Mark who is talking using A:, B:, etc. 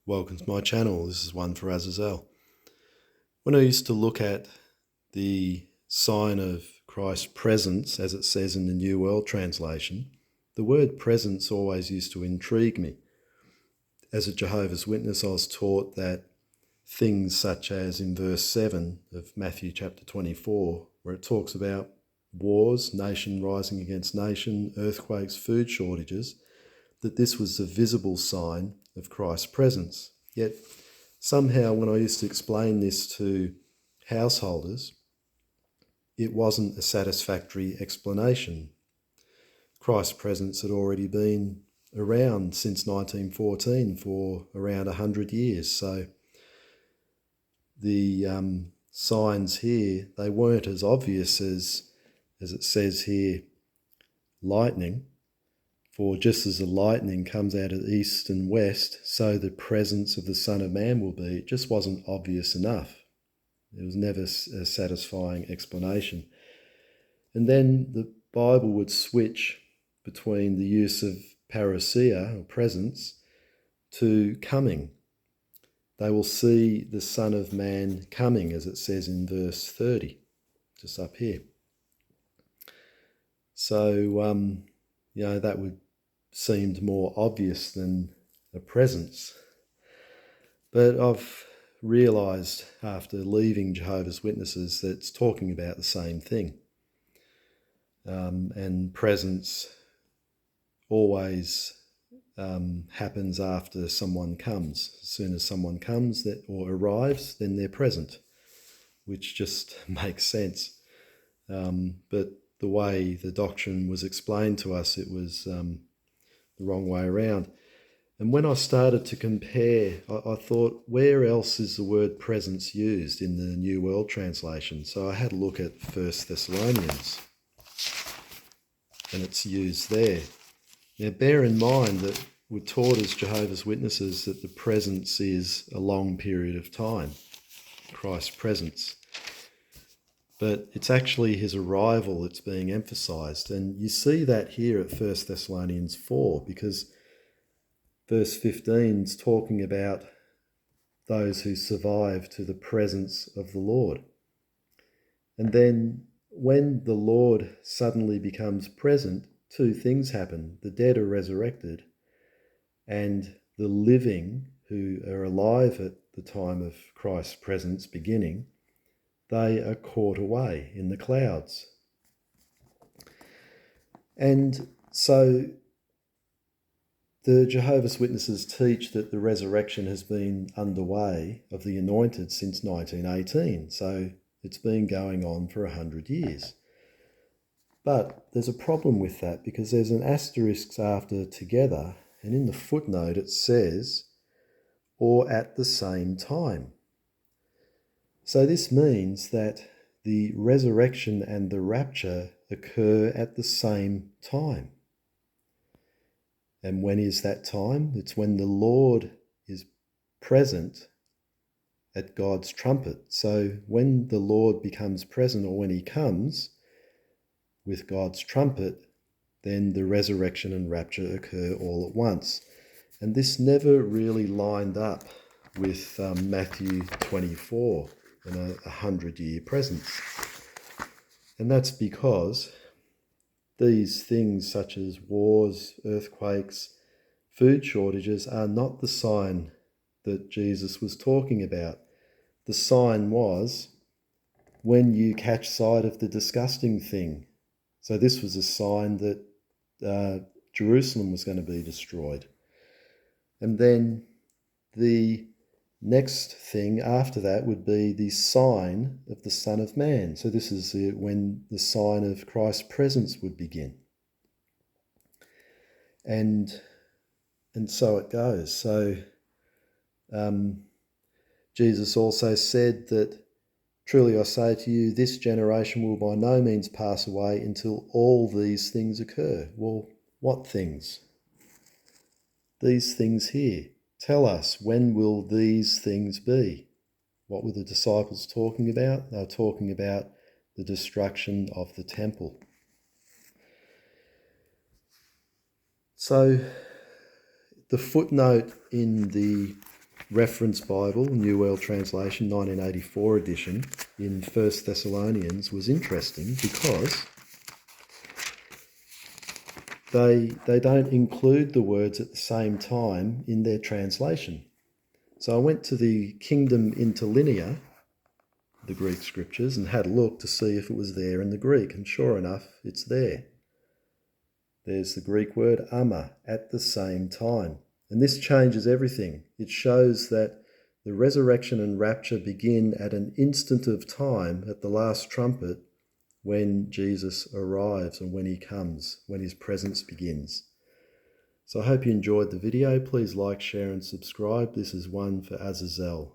A: Welcome to my channel. This is one for Azazel. When I used to look at the sign of Christ's presence, as it says in the New World Translation, the word presence always used to intrigue me. As a Jehovah's Witness, I was taught that things such as in verse 7 of Mathew chapter 24, where it talks about wars, nation rising against nation, earthquakes, food shortages, that this was the visible sign of Christ's presence. Yet somehow when I used to explain this to householders, it wasn't a satisfactory explanation. Christ's presence had already been around since 1914 for around 100 years. So the signs here, they weren't as obvious as it says here, lightning. For just as the lightning comes out of the east and west, so the presence of the Son of Man will be. It just wasn't obvious enough. It was never a satisfying explanation. And then the Bible would switch between the use of parousia, or presence, to coming. They will see the Son of Man coming, as it says in verse 30, just up here. So, that would seemed more obvious than a presence. But I've realised after leaving Jehovah's Witnesses that it's talking about the same thing. And presence always happens after someone comes. As soon as someone comes or arrives, then they're present, which just makes sense. But the way the doctrine was explained to us, it was the wrong way around. And when I started to compare, I thought, where else is the word presence used in the New World Translation? So I had a look at 1 Thessalonians, and it's used there. Now bear in mind that we're taught as Jehovah's Witnesses that the presence is a long period of time, Christ's presence. But it's actually his arrival that's being emphasised. And you see that here at 1 Thessalonians 4, because verse 15 is talking about those who survive to the presence of the Lord. And then when the Lord suddenly becomes present, two things happen. The dead are resurrected, and the living who are alive at the time of Christ's presence beginning, they are caught away in the clouds. And so the Jehovah's Witnesses teach that the resurrection has been underway of the anointed since 1918. So it's been going on for 100 years. But there's a problem with that, because there's an asterisk after together, and in the footnote it says, or at the same time. So this means that the resurrection and the rapture occur at the same time. And when is that time? It's when the Lord is present at God's trumpet. So when the Lord becomes present, or when he comes with God's trumpet, then the resurrection and rapture occur all at once. And this never really lined up with Mathew 24 and 100-year presence. And that's because these things such as wars, earthquakes, food shortages are not the sign that Jesus was talking about. The sign was when you catch sight of the disgusting thing. So this was a sign that Jerusalem was going to be destroyed. And then the next thing after that would be the sign of the Son of Man. So this is when the sign of Christ's presence would begin. And so it goes. So Jesus also said that, truly I say to you, this generation will by no means pass away until all these things occur. Well, what things? These things here. Tell us, when will these things be? What were the disciples talking about? They were talking about the destruction of the temple. So the footnote in the Reference Bible, New World Translation, 1984 edition, in 1 Thessalonians was interesting because they don't include the words at the same time in their translation. So I went to the Kingdom Interlinear, the Greek scriptures, and had a look to see if it was there in the Greek, and sure enough, it's there. There's the Greek word hama, at the same time. And this changes everything. It shows that the resurrection and rapture begin at an instant of time at the last trumpet when Jesus arrives and when he comes, when his presence begins. So I hope you enjoyed the video. Please like, share and subscribe. This is one for Azazel.